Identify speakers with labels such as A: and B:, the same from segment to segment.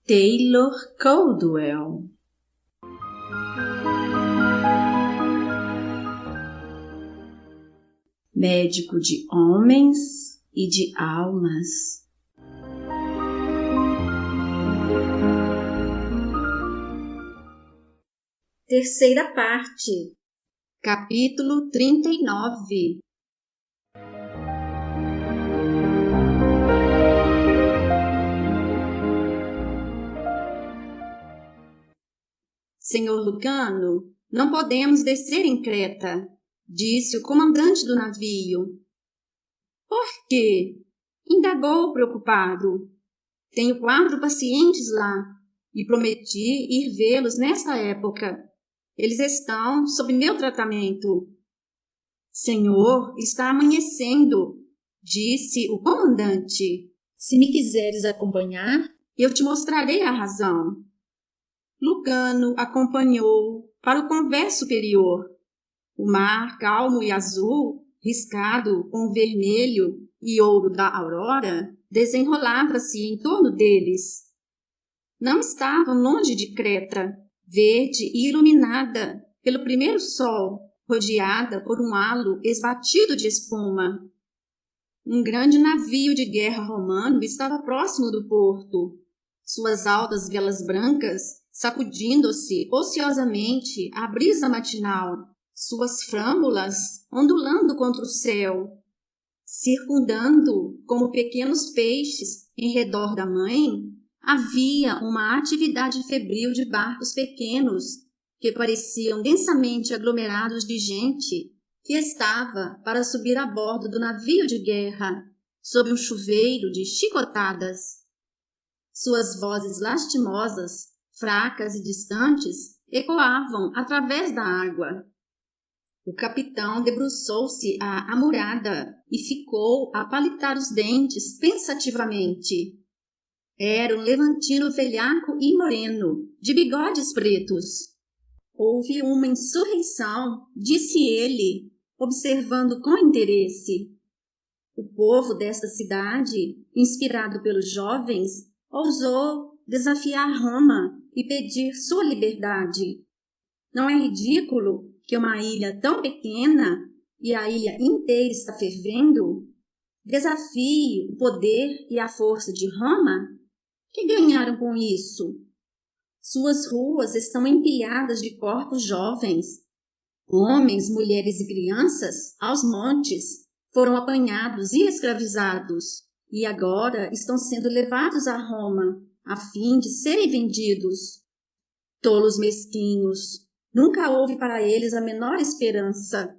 A: Taylor Caldwell. Médico de homens e de almas.
B: Terceira parte. Capítulo 39. Senhor Lucano, não podemos descer em Creta, disse o comandante do navio. Por quê? Indagou preocupado. Tenho 4 pacientes lá e prometi ir vê-los nesta época. Eles estão sob meu tratamento. Senhor, está amanhecendo, disse o comandante. Se me quiseres acompanhar, eu te mostrarei a razão. Lucano acompanhou para o convés superior. O mar calmo e azul, riscado com o vermelho e ouro da aurora, desenrolava-se em torno deles. Não estavam longe de Creta, verde e iluminada pelo primeiro sol, rodeada por um halo esbatido de espuma. Um grande navio de guerra romano estava próximo do porto. Suas altas velas brancas, sacudindo-se ociosamente à brisa matinal, suas frâmulas ondulando contra o céu, circundando como pequenos peixes em redor da mãe, havia uma atividade febril de barcos pequenos que pareciam densamente aglomerados de gente que estava para subir a bordo do navio de guerra, sob um chuveiro de chicotadas. Suas vozes lastimosas, fracas e distantes, ecoavam através da água. O capitão debruçou-se à amurada e ficou a palitar os dentes pensativamente. Era um levantino velhaco e moreno, de bigodes pretos. Houve uma insurreição, disse ele, observando com interesse. O povo desta cidade, inspirado pelos jovens, ousou desafiar Roma e pedir sua liberdade. Não é ridículo que uma ilha tão pequena, e a ilha inteira está fervendo, desafie o poder e a força de Roma? Que ganharam com isso? Suas ruas estão empilhadas de corpos jovens. Homens, mulheres e crianças, aos montes, foram apanhados e escravizados, e agora estão sendo levados a Roma, a fim de serem vendidos. Tolos mesquinhos, nunca houve para eles a menor esperança.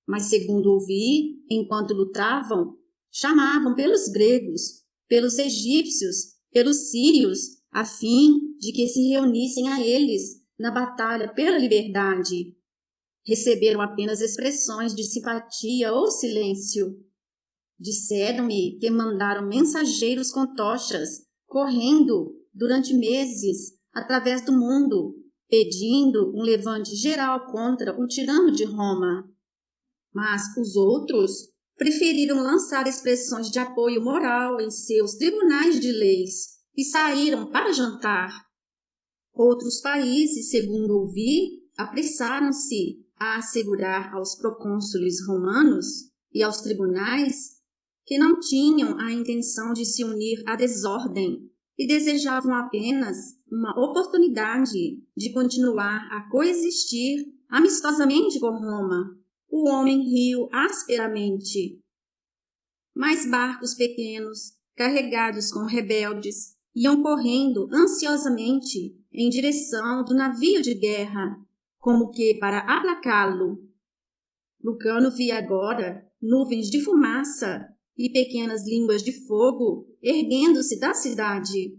B: Mas, segundo ouvi, enquanto lutavam, chamavam pelos gregos, pelos egípcios, pelos sírios, a fim de que se reunissem a eles na batalha pela liberdade. Receberam apenas expressões de simpatia ou silêncio. Disseram-me que mandaram mensageiros com tochas, correndo durante meses através do mundo, pedindo um levante geral contra o tirano de Roma. Mas os outros preferiram lançar expressões de apoio moral em seus tribunais de leis e saíram para jantar. Outros países, segundo ouvi, apressaram-se a assegurar aos procônsules romanos e aos tribunais que não tinham a intenção de se unir à desordem e desejavam apenas uma oportunidade de continuar a coexistir amistosamente com Roma. O homem riu asperamente. Mais barcos pequenos, carregados com rebeldes, iam correndo ansiosamente em direção do navio de guerra, como que para aplacá-lo. Lucano via agora nuvens de fumaça e pequenas línguas de fogo erguendo-se da cidade.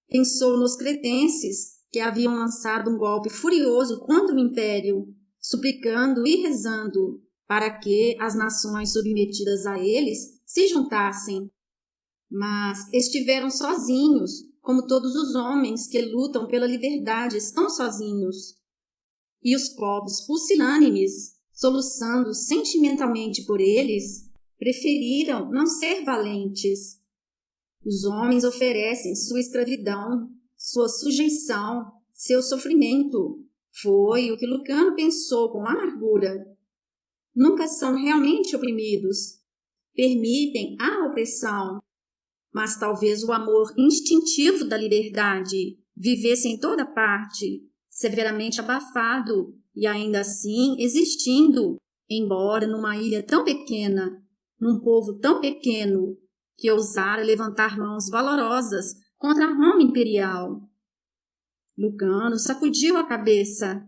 B: Pensou nos cretenses que haviam lançado um golpe furioso contra o império, suplicando e rezando para que as nações submetidas a eles se juntassem. Mas estiveram sozinhos, como todos os homens que lutam pela liberdade estão sozinhos. E os povos pusilânimes, soluçando sentimentalmente por eles, preferiram não ser valentes. Os homens oferecem sua escravidão, sua sujeição, seu sofrimento. Foi o que Lucano pensou com amargura. Nunca são realmente oprimidos. Permitem a opressão. Mas talvez o amor instintivo da liberdade vivesse em toda parte, severamente abafado e ainda assim existindo, embora numa ilha tão pequena, num povo tão pequeno, que ousara levantar mãos valorosas contra a Roma imperial. Lucano sacudiu a cabeça.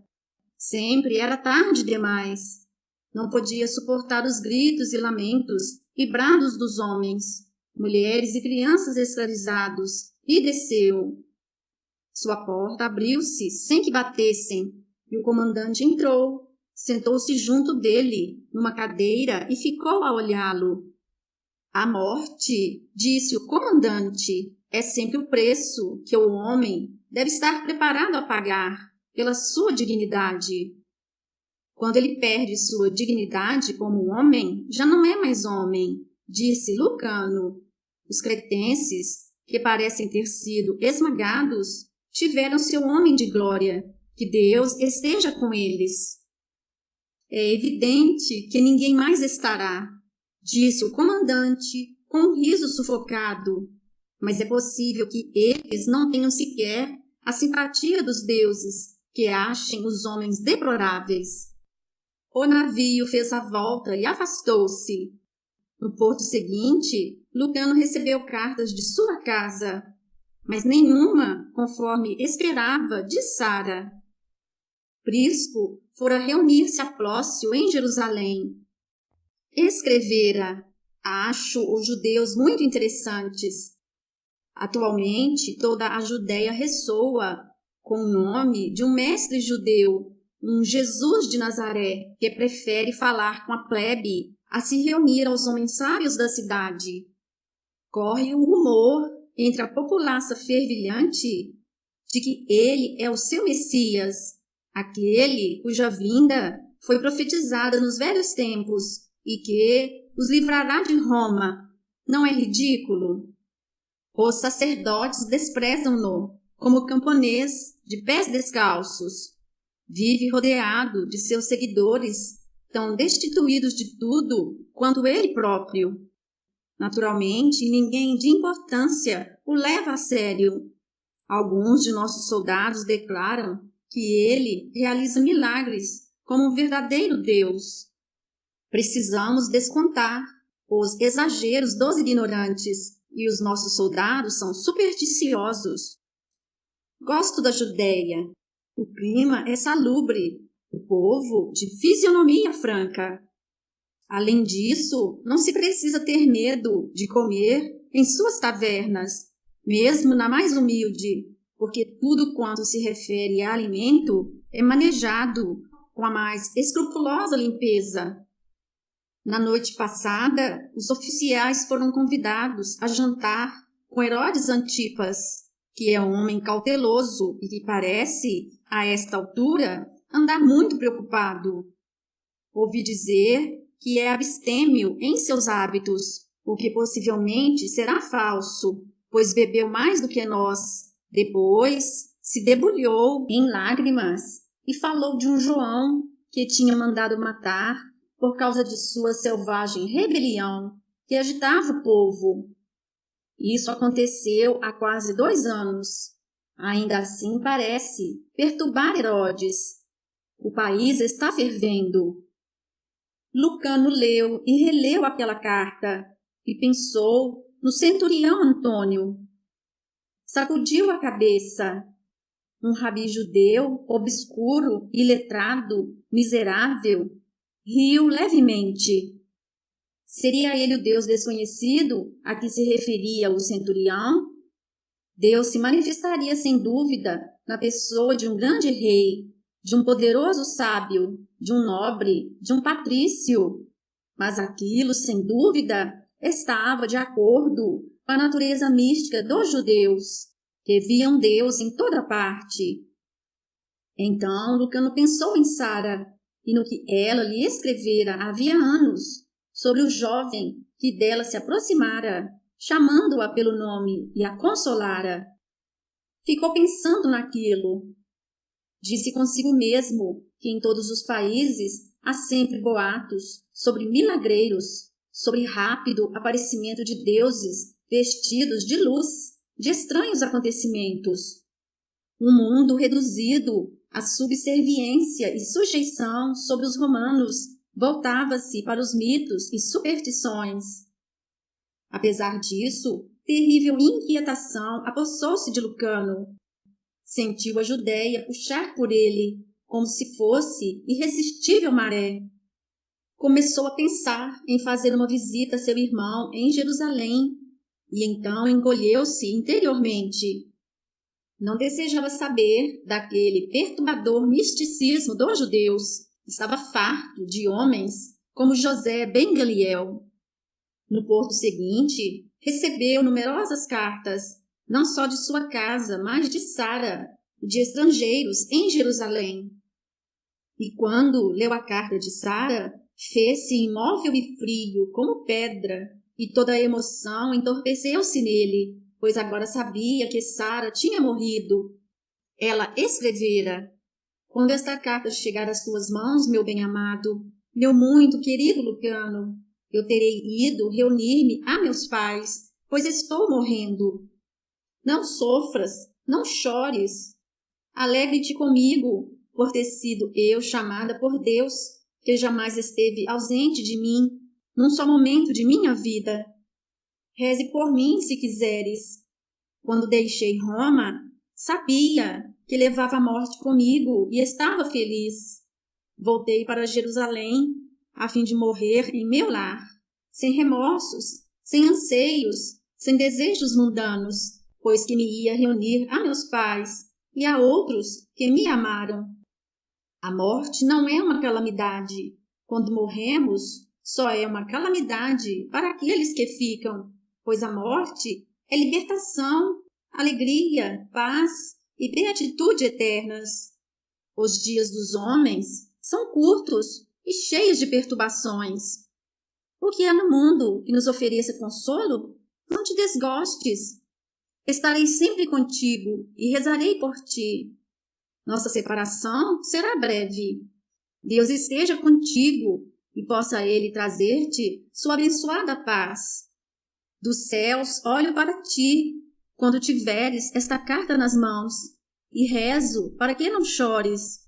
B: Sempre era tarde demais. Não podia suportar os gritos e lamentos e brados dos homens, mulheres e crianças escravizados, e desceu. Sua porta abriu-se sem que batessem, e o comandante entrou, sentou-se junto dele, numa cadeira, e ficou a olhá-lo. A morte, disse o comandante, é sempre o preço que o homem deve estar preparado a pagar pela sua dignidade. Quando ele perde sua dignidade como homem, já não é mais homem, disse Lucano. Os cretenses, que parecem ter sido esmagados, tiveram seu homem de glória, que Deus esteja com eles. É evidente que ninguém mais estará, disse o comandante com um riso sufocado, mas é possível que eles não tenham sequer a simpatia dos deuses, que achem os homens deploráveis. O navio fez a volta e afastou-se. No porto seguinte, Lucano recebeu cartas de sua casa, mas nenhuma, conforme esperava, de Sara. Prisco fora reunir-se a Plócio em Jerusalém. Escrevera: acho os judeus muito interessantes. Atualmente, toda a Judéia ressoa com o nome de um mestre judeu, um Jesus de Nazaré, que prefere falar com a plebe a se reunir aos homens sábios da cidade. Corre o rumor entre a populaça fervilhante de que ele é o seu Messias, aquele cuja vinda foi profetizada nos velhos tempos e que os livrará de Roma. Não é ridículo? Os sacerdotes desprezam-no como camponês de pés descalços. Vive rodeado de seus seguidores, tão destituídos de tudo quanto ele próprio. Naturalmente, ninguém de importância o leva a sério. Alguns de nossos soldados declaram que ele realiza milagres como um verdadeiro Deus. Precisamos descontar os exageros dos ignorantes, e os nossos soldados são supersticiosos. Gosto da Judéia. O clima é salubre, o povo de fisionomia franca. Além disso, não se precisa ter medo de comer em suas tavernas, mesmo na mais humilde, porque tudo quanto se refere a alimento é manejado com a mais escrupulosa limpeza. Na noite passada, os oficiais foram convidados a jantar com Herodes Antipas, que é um homem cauteloso e que parece, a esta altura, andar muito preocupado. Ouvi dizer que é abstêmio em seus hábitos, o que possivelmente será falso, pois bebeu mais do que nós. Depois se debulhou em lágrimas e falou de um João que tinha mandado matar por causa de sua selvagem rebelião que agitava o povo. Isso aconteceu há quase 2 anos. Ainda assim parece perturbar Herodes. O país está fervendo. Lucano leu e releu aquela carta e pensou no centurião Antônio. Sacudiu a cabeça. Um rabi judeu, obscuro, iletrado, miserável, riu levemente. Seria ele o Deus desconhecido a que se referia o centurião? Deus se manifestaria sem dúvida na pessoa de um grande rei, de um poderoso sábio, de um nobre, de um patrício. Mas aquilo, sem dúvida, estava de acordo com a natureza mística dos judeus, que viam Deus em toda parte. Então Lucano pensou em Sara e no que ela lhe escrevera havia anos, sobre o jovem que dela se aproximara, chamando-a pelo nome e a consolara. Ficou pensando naquilo. Disse consigo mesmo que em todos os países há sempre boatos sobre milagreiros, sobre rápido aparecimento de deuses vestidos de luz, de estranhos acontecimentos. Um mundo reduzido à subserviência e sujeição sobre os romanos voltava-se para os mitos e superstições. Apesar disso, terrível inquietação apossou-se de Lucano. Sentiu a Judéia puxar por ele, como se fosse irresistível maré. Começou a pensar em fazer uma visita a seu irmão em Jerusalém, e então encolheu-se interiormente. Não desejava saber daquele perturbador misticismo dos judeus. Estava farto de homens como José ben Galiel. No porto seguinte, recebeu numerosas cartas, não só de sua casa, mas de Sara, de estrangeiros em Jerusalém. E quando leu a carta de Sara, fez-se imóvel e frio como pedra, e toda a emoção entorpeceu-se nele, pois agora sabia que Sara tinha morrido. Ela escrevera: quando esta carta chegar às tuas mãos, meu bem-amado, meu muito querido Lucano, eu terei ido reunir-me a meus pais, pois estou morrendo. Não sofras, não chores. Alegre-te comigo, por ter sido eu chamada por Deus, que jamais esteve ausente de mim, num só momento de minha vida. Reze por mim, se quiseres. Quando deixei Roma, sabia que levava a morte comigo e estava feliz. Voltei para Jerusalém, a fim de morrer em meu lar, sem remorsos, sem anseios, sem desejos mundanos, pois que me ia reunir a meus pais e a outros que me amaram. A morte não é uma calamidade. Quando morremos, só é uma calamidade para aqueles que ficam, pois a morte é libertação, alegria, paz e beatitude eternas. Os dias dos homens são curtos e cheios de perturbações. O que há no mundo que nos ofereça consolo? Não te desgostes. Estarei sempre contigo e rezarei por ti. Nossa separação será breve. Deus esteja contigo e possa Ele trazer-te sua abençoada paz. Dos céus olho para ti, quando tiveres esta carta nas mãos, e rezo para que não chores.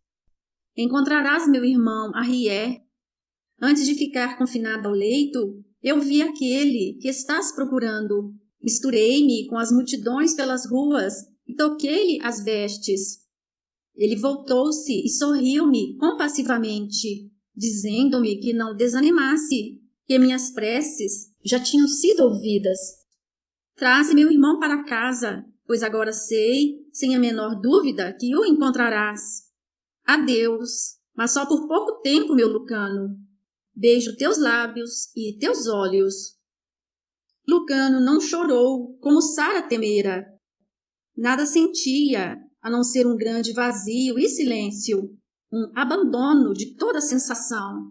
B: Encontrarás meu irmão Arrié. Antes de ficar confinado ao leito, eu vi aquele que estás procurando. Misturei-me com as multidões pelas ruas e toquei-lhe as vestes. Ele voltou-se e sorriu-me compassivamente, dizendo-me que não desanimasse, que minhas preces já tinham sido ouvidas. Traze meu irmão para casa, pois agora sei, sem a menor dúvida, que o encontrarás. Adeus, mas só por pouco tempo, meu Lucano. Beijo teus lábios e teus olhos. Lucano não chorou, como Sara temera. Nada sentia, a não ser um grande vazio e silêncio, um abandono de toda sensação.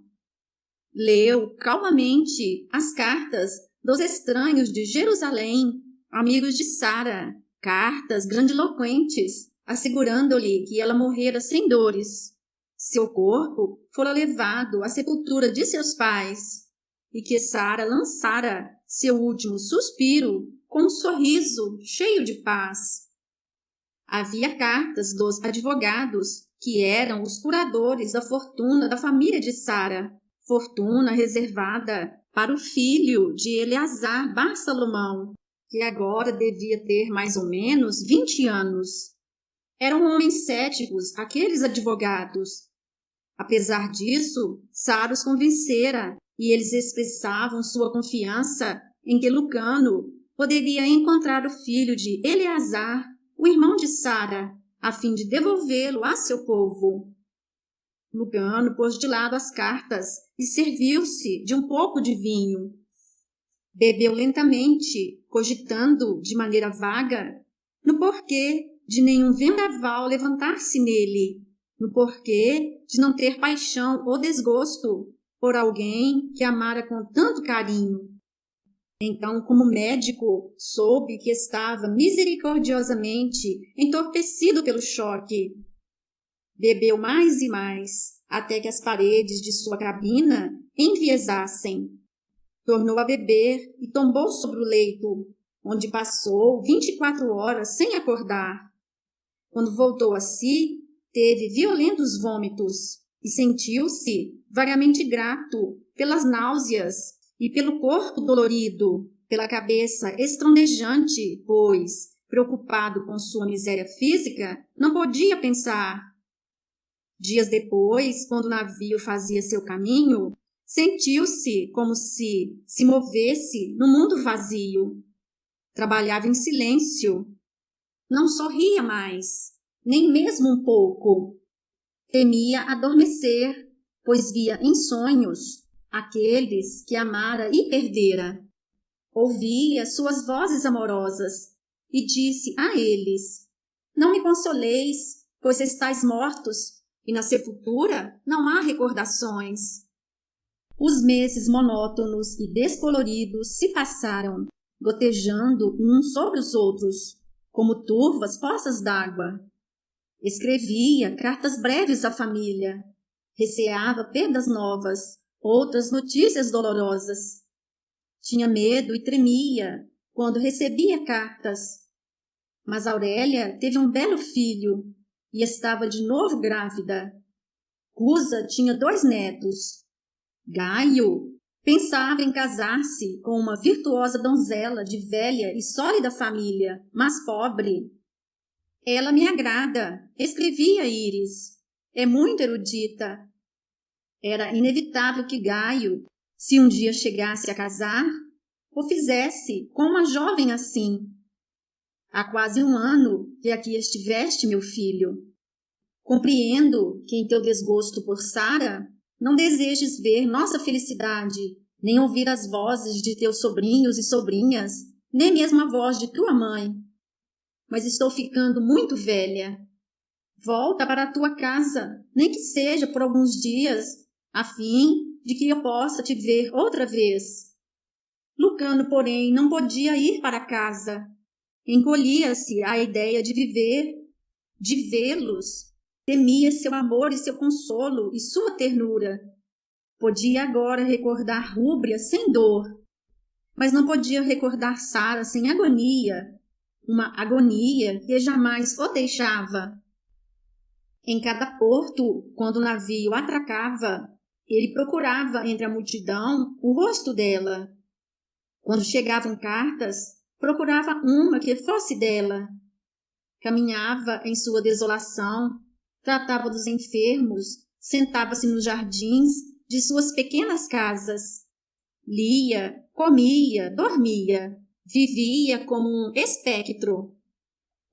B: Leu calmamente as cartas dos estranhos de Jerusalém, amigos de Sara, cartas grandiloquentes, assegurando-lhe que ela morrera sem dores. Seu corpo fora levado à sepultura de seus pais, e que Sara lançara seu último suspiro com um sorriso cheio de paz. Havia cartas dos advogados, que eram os curadores da fortuna da família de Sara, fortuna reservada para o filho de Eleazar bar Salomão, que agora devia ter mais ou menos 20 anos. Eram homens céticos, aqueles advogados. Apesar disso, Sara os convencera, e eles expressavam sua confiança em que Lucano poderia encontrar o filho de Eleazar, o irmão de Sara, a fim de devolvê-lo a seu povo. Lucano pôs de lado as cartas e serviu-se de um pouco de vinho. Bebeu lentamente, cogitando de maneira vaga no porquê de nenhum vendaval levantar-se nele, no porquê de não ter paixão ou desgosto por alguém que amara com tanto carinho. Então, como médico, soube que estava misericordiosamente entorpecido pelo choque. Bebeu mais e mais, até que as paredes de sua cabina enviesassem. Tornou a beber e tombou sobre o leito, onde passou 24 horas sem acordar. Quando voltou a si, teve violentos vômitos e sentiu-se vagamente grato pelas náuseas e pelo corpo dolorido, pela cabeça estrondejante, pois, preocupado com sua miséria física, não podia pensar. Dias depois, quando o navio fazia seu caminho, sentiu-se como se movesse no mundo vazio. Trabalhava em silêncio. Não sorria mais, nem mesmo um pouco. Temia adormecer, pois via em sonhos aqueles que amara e perdera. Ouvia suas vozes amorosas e disse a eles: Não me consoleis, pois estáis mortos, e na sepultura não há recordações. Os meses monótonos e descoloridos se passaram, gotejando uns sobre os outros, como turvas poças d'água. Escrevia cartas breves à família, receava perdas novas, outras notícias dolorosas. Tinha medo e tremia quando recebia cartas. Mas Aurélia teve um belo filho e estava de novo grávida. Cusa tinha 2 netos. Gaio pensava em casar-se com uma virtuosa donzela de velha e sólida família, mas pobre. Ela me agrada, escrevia Íris. É muito erudita. Era inevitável que Gaio, se um dia chegasse a casar, o fizesse com uma jovem assim. Há quase 1 ano que aqui estiveste, meu filho. Compreendo que em teu desgosto por Sara não desejes ver nossa felicidade, nem ouvir as vozes de teus sobrinhos e sobrinhas, nem mesmo a voz de tua mãe. Mas estou ficando muito velha. Volta para a tua casa, nem que seja por alguns dias, a fim de que eu possa te ver outra vez. Lucano, porém, não podia ir para casa. Encolhia-se à ideia de viver, de vê-los. Temia seu amor e seu consolo e sua ternura. Podia agora recordar Rúbria sem dor, mas não podia recordar Sara sem agonia, uma agonia que jamais o deixava. Em cada porto, quando o navio atracava, ele procurava entre a multidão o rosto dela. Quando chegavam cartas, procurava uma que fosse dela. Caminhava em sua desolação, tratava dos enfermos, sentava-se nos jardins de suas pequenas casas. Lia, comia, dormia, vivia como um espectro.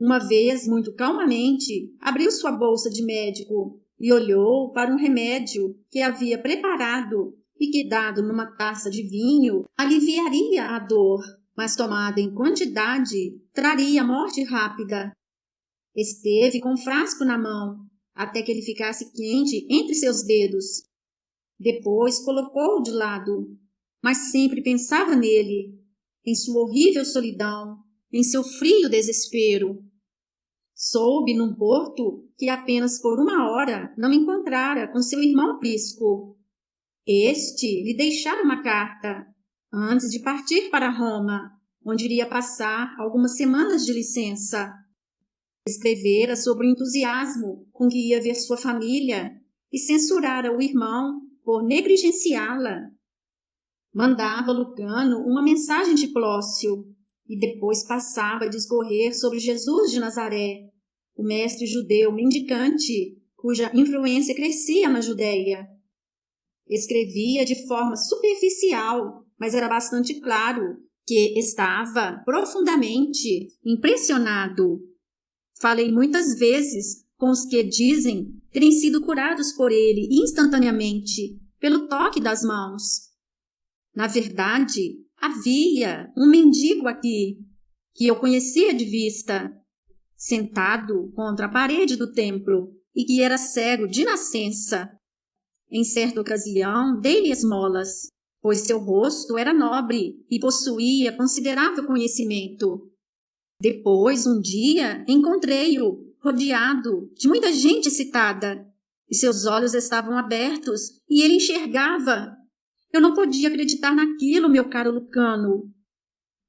B: Uma vez, muito calmamente, abriu sua bolsa de médico e olhou para um remédio que havia preparado e que, dado numa taça de vinho, aliviaria a dor, mas tomado em quantidade, traria morte rápida. Esteve com o frasco na mão, até que ele ficasse quente entre seus dedos. Depois colocou-o de lado, mas sempre pensava nele, em sua horrível solidão, em seu frio desespero. Soube num porto que apenas por 1 hora não encontrara com seu irmão Prisco. Este lhe deixara uma carta, antes de partir para Roma, onde iria passar algumas semanas de licença. Escrevera sobre o entusiasmo com que ia ver sua família e censurara o irmão por negligenciá-la. Mandava Lucano uma mensagem de Plócio e depois passava a discorrer sobre Jesus de Nazaré, o mestre judeu mendicante, cuja influência crescia na Judéia. Escrevia de forma superficial, mas era bastante claro que estava profundamente impressionado. Falei muitas vezes com os que dizem terem sido curados por ele instantaneamente, pelo toque das mãos. Na verdade, havia um mendigo aqui, que eu conhecia de vista, sentado contra a parede do templo, e que era cego de nascença. Em certa ocasião, dei-lhe esmolas. pois seu rosto era nobre e possuía considerável conhecimento. Depois, um dia, encontrei-o rodeado de muita gente excitada, e seus olhos estavam abertos e ele enxergava. Eu não podia acreditar naquilo, meu caro Lucano.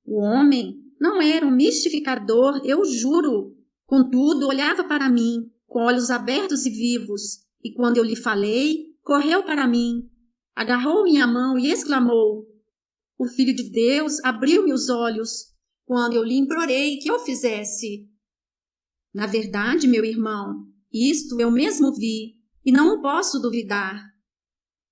B: O homem não era um mistificador, eu juro. Contudo, olhava para mim, com olhos abertos e vivos, e quando eu lhe falei, correu para mim, agarrou minha mão e exclamou: o Filho de Deus abriu-me os olhos quando eu lhe implorei que eu fizesse. Na verdade, meu irmão, isto eu mesmo vi, e não o posso duvidar.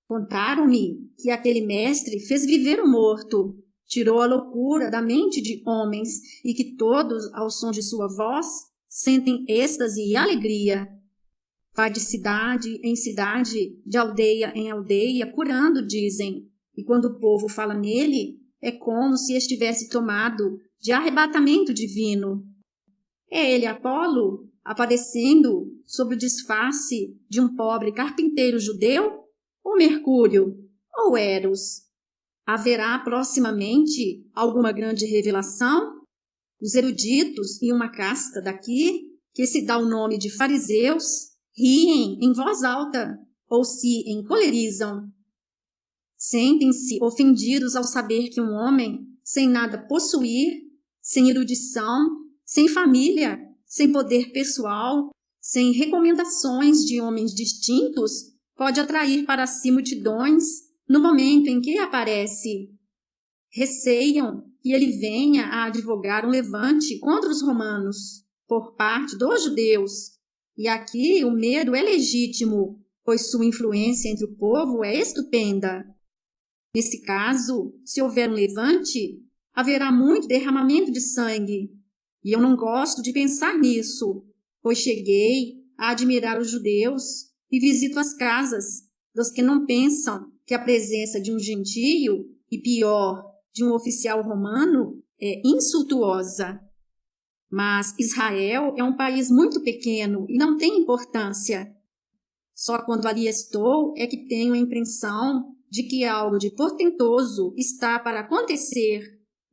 B: Contaram-me que aquele mestre fez viver o morto, tirou a loucura da mente de homens e que todos, ao som de sua voz, sentem êxtase e alegria. Vai de cidade em cidade, de aldeia em aldeia, curando, dizem, e quando o povo fala nele, é como se estivesse tomado de arrebatamento divino. É ele Apolo, aparecendo sob o disfarce de um pobre carpinteiro judeu? Ou Mercúrio? Ou Eros? Haverá proximamente alguma grande revelação? Os eruditos e uma casta daqui, que se dá o nome de fariseus, riem em voz alta ou se encolerizam. Sentem-se ofendidos ao saber que um homem, sem nada possuir, sem erudição, sem família, sem poder pessoal, sem recomendações de homens distintos, pode atrair para si multidões no momento em que aparece. Receiam que ele venha a advogar um levante contra os romanos, por parte dos judeus. E aqui o medo é legítimo, pois sua influência entre o povo é estupenda. Nesse caso, se houver um levante, haverá muito derramamento de sangue. E eu não gosto de pensar nisso, pois cheguei a admirar os judeus e visito as casas dos que não pensam que a presença de um gentio, e pior, de um oficial romano, é insultuosa. Mas Israel é um país muito pequeno e não tem importância. Só quando ali estou é que tenho a impressão de que algo de portentoso está para acontecer.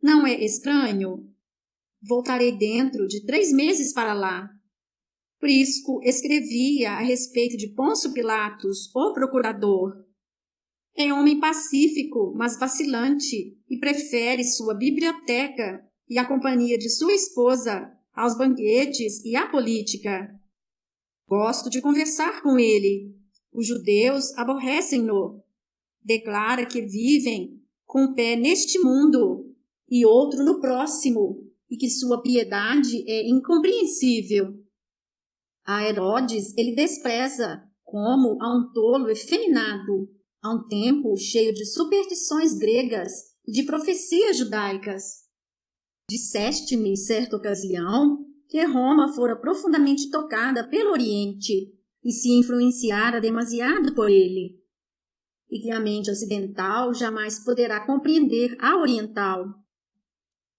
B: Não é estranho? Voltarei dentro de 3 meses para lá. Prisco escrevia a respeito de Pôncio Pilatos, o procurador. É homem pacífico, mas vacilante, e prefere sua biblioteca e a companhia de sua esposa aos banquetes e à política. Gosto de conversar com ele. Os judeus aborrecem-no. Declara que vivem com um pé neste mundo e outro no próximo, e que sua piedade é incompreensível. A Herodes ele despreza como a um tolo efeminado, a um tempo cheio de superstições gregas e de profecias judaicas. Disseste-me, em certa ocasião, que Roma fora profundamente tocada pelo Oriente e se influenciara demasiado por ele, e que a mente ocidental jamais poderá compreender a oriental.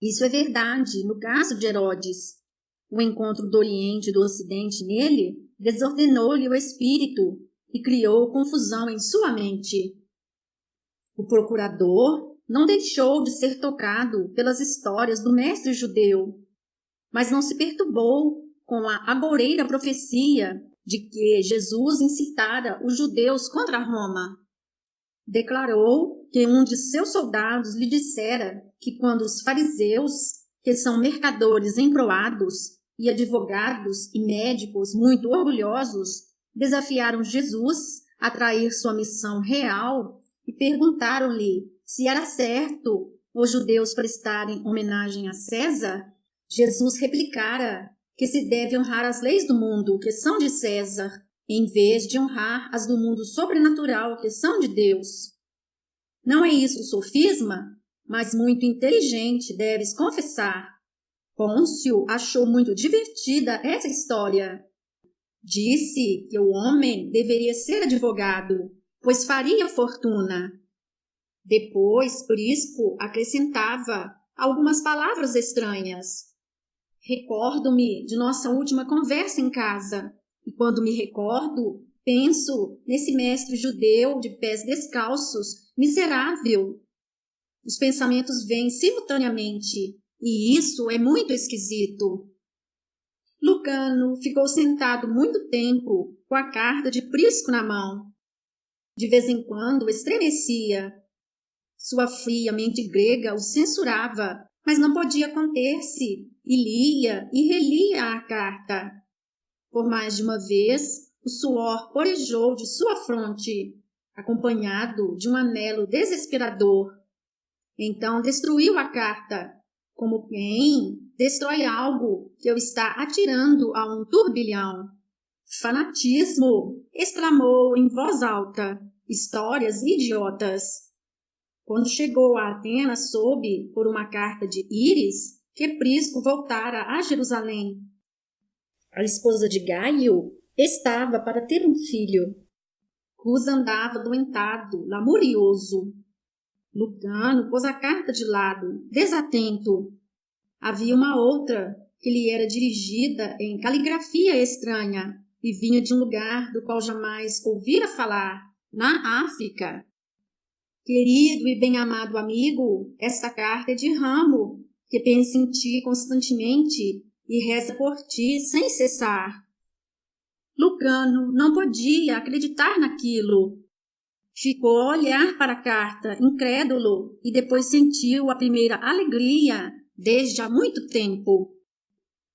B: Isso é verdade no caso de Herodes. O encontro do Oriente e do Ocidente nele desordenou-lhe o espírito e criou confusão em sua mente. O procurador não deixou de ser tocado pelas histórias do mestre judeu, mas não se perturbou com a agoureira profecia de que Jesus incitara os judeus contra Roma. Declarou que um de seus soldados lhe dissera que quando os fariseus, que são mercadores emproados, e advogados e médicos muito orgulhosos, desafiaram Jesus a trair sua missão real e perguntaram-lhe se era certo os judeus prestarem homenagem a César, Jesus replicara que se deve honrar as leis do mundo, que são de César, em vez de honrar as do mundo sobrenatural, que são de Deus. Não é isso sofisma, mas muito inteligente, deves confessar. Pôncio achou muito divertida essa história. Disse que o homem deveria ser advogado, pois faria fortuna. Depois, Prisco acrescentava algumas palavras estranhas. Recordo-me de nossa última conversa em casa, e quando me recordo, Penso nesse mestre judeu de pés descalços, miserável. Os pensamentos vêm simultaneamente, e isso é muito esquisito. Lucano ficou sentado muito tempo com a carta de Prisco na mão. De vez em quando estremecia. Sua fria mente grega o censurava, mas não podia conter-se, e lia e relia a carta. Por mais de uma vez, o suor porejou de sua fronte, acompanhado de um anelo desesperador. Então destruiu a carta, como quem destrói algo que o está atirando a um turbilhão. Fanatismo! Exclamou em voz alta. Histórias idiotas. Quando chegou a Atenas, soube, por uma carta de Íris, que Prisco voltara a Jerusalém. A esposa de Gaio estava para ter um filho. Cus andava doentado, lamurioso. Lucano pôs a carta de lado, desatento. Havia uma outra que lhe era dirigida em caligrafia estranha e vinha de um lugar do qual jamais ouvira falar, na África. Querido e bem-amado amigo, esta carta é de Ramo, que pensa em ti constantemente e reza por ti sem cessar. Lucano não podia acreditar naquilo. Ficou a olhar para a carta, incrédulo, e depois sentiu a primeira alegria desde há muito tempo.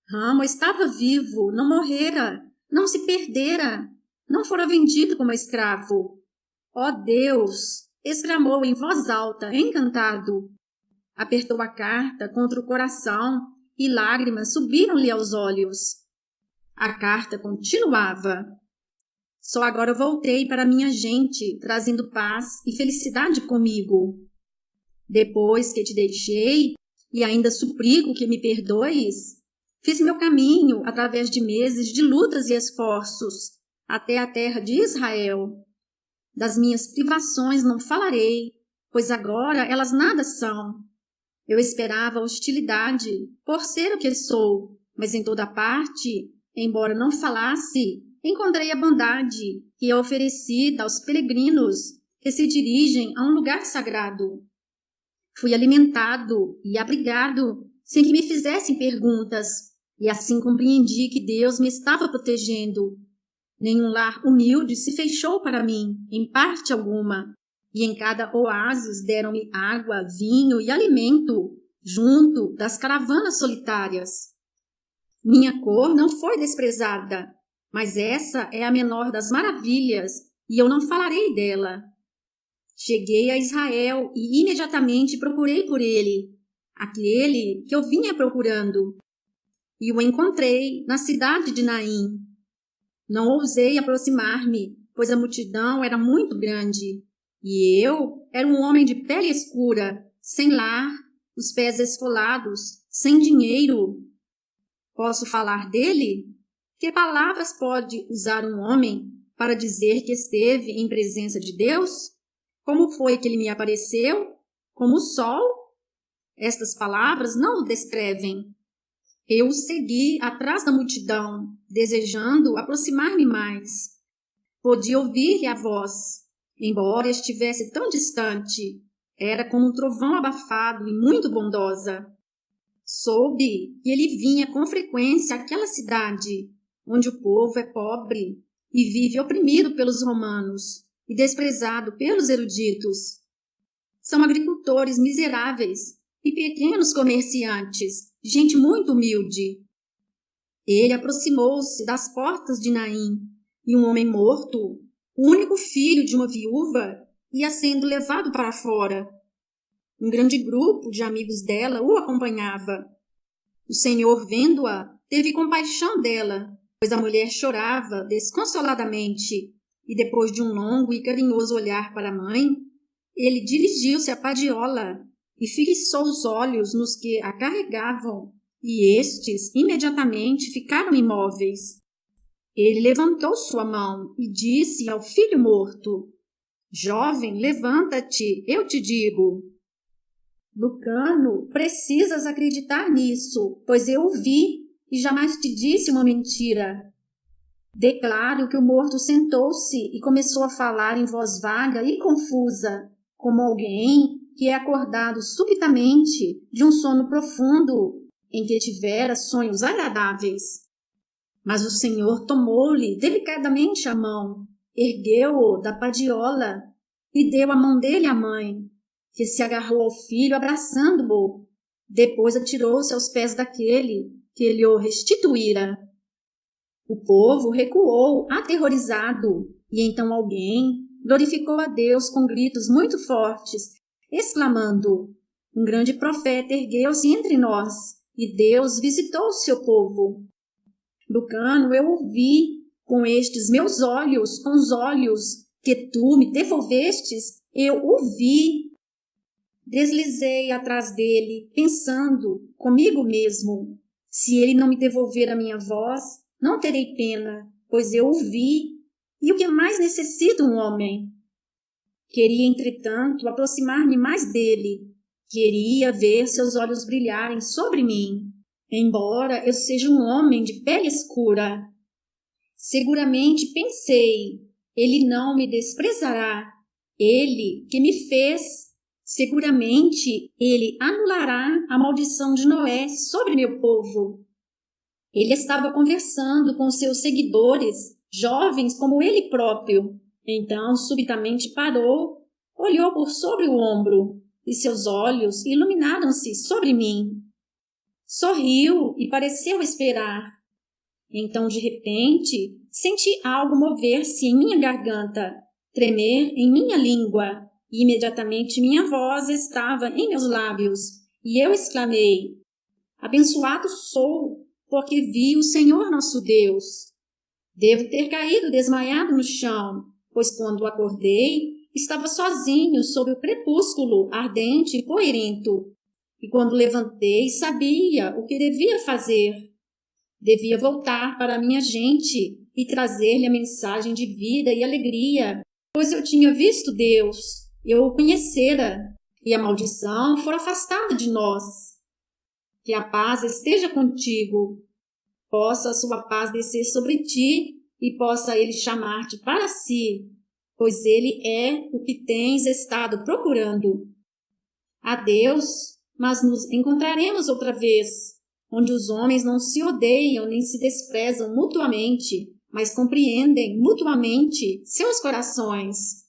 B: Ramo estava vivo, não morrera, não se perdera, não fora vendido como escravo. Ó Deus! Exclamou em voz alta, encantado. Apertou a carta contra o coração e lágrimas subiram-lhe aos olhos. A carta continuava. Só agora voltei para minha gente, trazendo paz e felicidade comigo. Depois que te deixei, e ainda suplico que me perdoes, fiz meu caminho através de meses de lutas e esforços, até a terra de Israel. Das minhas privações não falarei, pois agora elas nada são. Eu esperava hostilidade, por ser o que sou, mas em toda parte, embora não falasse, encontrei a bondade que é oferecida aos peregrinos que se dirigem a um lugar sagrado. Fui alimentado e abrigado sem que me fizessem perguntas, e assim compreendi que Deus me estava protegendo. Nenhum lar humilde se fechou para mim, em parte alguma, e em cada oásis deram-me água, vinho e alimento, junto das caravanas solitárias. Minha cor não foi desprezada, mas essa é a menor das maravilhas, e eu não falarei dela. Cheguei a Israel e imediatamente procurei por ele, aquele que eu vinha procurando, e o encontrei na cidade de Naim. Não ousei aproximar-me, pois a multidão era muito grande, e eu era um homem de pele escura, sem lar, os pés esfolados, sem dinheiro. Posso falar dele? Que palavras pode usar um homem para dizer que esteve em presença de Deus? Como foi que ele me apareceu? Como o sol? Estas palavras não o descrevem. Eu o segui atrás da multidão, desejando aproximar-me mais. Podia ouvir-lhe a voz, embora estivesse tão distante. Era como um trovão abafado e muito bondosa. Soube que ele vinha com frequência àquela cidade, onde o povo é pobre e vive oprimido pelos romanos e desprezado pelos eruditos. São agricultores miseráveis e pequenos comerciantes, gente muito humilde. Ele aproximou-se das portas de Naim, e um homem morto, o único filho de uma viúva, ia sendo levado para fora. Um grande grupo de amigos dela o acompanhava. O Senhor, vendo-a, teve compaixão dela, pois a mulher chorava desconsoladamente, e depois de um longo e carinhoso olhar para a mãe, ele dirigiu-se à padiola e fixou os olhos nos que a carregavam, e estes imediatamente ficaram imóveis. Ele levantou sua mão e disse ao filho morto: Jovem, levanta-te, eu te digo. Lucano, precisas acreditar nisso, pois eu o vi e jamais te disse uma mentira. Declaro que o morto sentou-se e começou a falar em voz vaga e confusa, como alguém que é acordado subitamente de um sono profundo em que tivera sonhos agradáveis. Mas o Senhor tomou-lhe delicadamente a mão, ergueu-o da padiola e deu a mão dele à mãe, que se agarrou ao filho abraçando-o. Depois atirou-se aos pés daquele que lhe o restituíra. O povo recuou, aterrorizado, e então alguém glorificou a Deus com gritos muito fortes, exclamando: um grande profeta ergueu-se entre nós, e Deus visitou o seu povo. Lucano, eu ouvi com estes meus olhos, com os olhos que tu me devolvestes, eu ouvi. Deslizei atrás dele, pensando comigo mesmo: se ele não me devolver a minha voz, não terei pena, pois eu ouvi. E o que mais necessita um homem? Queria, entretanto, aproximar-me mais dele. Queria ver seus olhos brilharem sobre mim, embora eu seja um homem de pele escura. Seguramente pensei, ele não me desprezará. Ele que me fez, seguramente ele anulará a maldição de Noé sobre meu povo. Ele estava conversando com seus seguidores, jovens como ele próprio. Então, subitamente parou, olhou por sobre o ombro, e seus olhos iluminaram-se sobre mim. Sorriu e pareceu esperar. Então, de repente, senti algo mover-se em minha garganta, tremer em minha língua, e imediatamente minha voz estava em meus lábios, e eu exclamei: abençoado sou, porque vi o Senhor nosso Deus. Devo ter caído desmaiado no chão, pois quando acordei, estava sozinho sob o crepúsculo ardente e poeirento. E quando levantei, sabia o que devia fazer. Devia voltar para a minha gente e trazer-lhe a mensagem de vida e alegria, pois eu tinha visto Deus, eu o conhecera, e a maldição fora afastada de nós. Que a paz esteja contigo. Possa a sua paz descer sobre ti e possa ele chamar-te para si, pois ele é o que tens estado procurando. Adeus, mas nos encontraremos outra vez, onde os homens não se odeiam nem se desprezam mutuamente, mas compreendem mutuamente seus corações.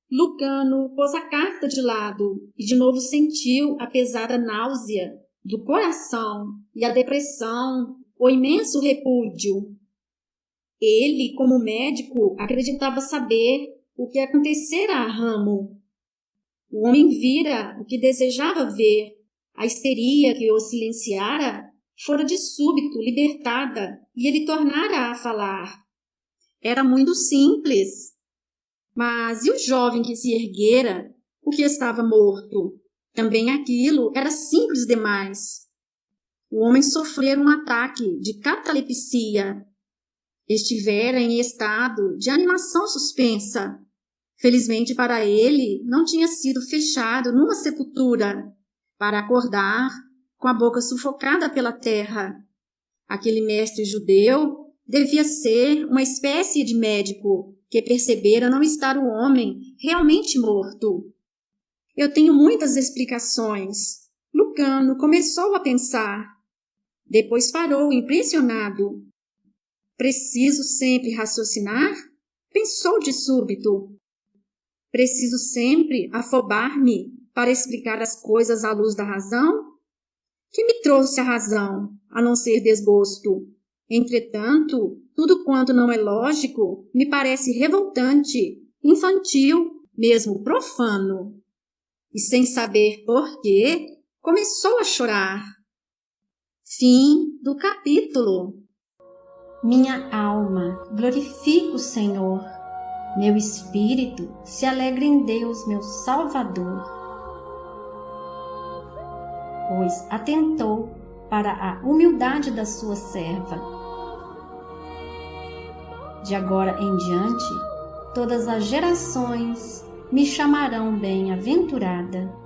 B: Lucano pôs a carta de lado e de novo sentiu a pesada náusea do coração e a depressão, o imenso repúdio. Ele, como médico, acreditava saber o que acontecera a Ramo. O homem vira o que desejava ver. A histeria que o silenciara fora de súbito libertada e ele tornara a falar. Era muito simples. Mas e o jovem que se erguera, o que estava morto? Também aquilo era simples demais. O homem sofrera um ataque de catalepsia. Estivera em estado de animação suspensa. Felizmente para ele, não tinha sido fechado numa sepultura, para acordar com a boca sufocada pela terra. Aquele mestre judeu devia ser uma espécie de médico que percebera não estar o homem realmente morto. Eu tenho muitas explicações. Lucano começou a pensar. Depois parou, impressionado. Preciso sempre raciocinar? Pensou de súbito. Preciso sempre afobar-me para explicar as coisas à luz da razão? Que me trouxe a razão, a não ser desgosto? Entretanto, tudo quanto não é lógico me parece revoltante, infantil, mesmo profano. E sem saber por quê, começou a chorar. Fim do capítulo.
A: Minha alma glorifica o Senhor. Meu espírito se alegra em Deus, meu Salvador, pois atentou para a humildade da sua serva. De agora em diante, todas as gerações me chamarão bem-aventurada.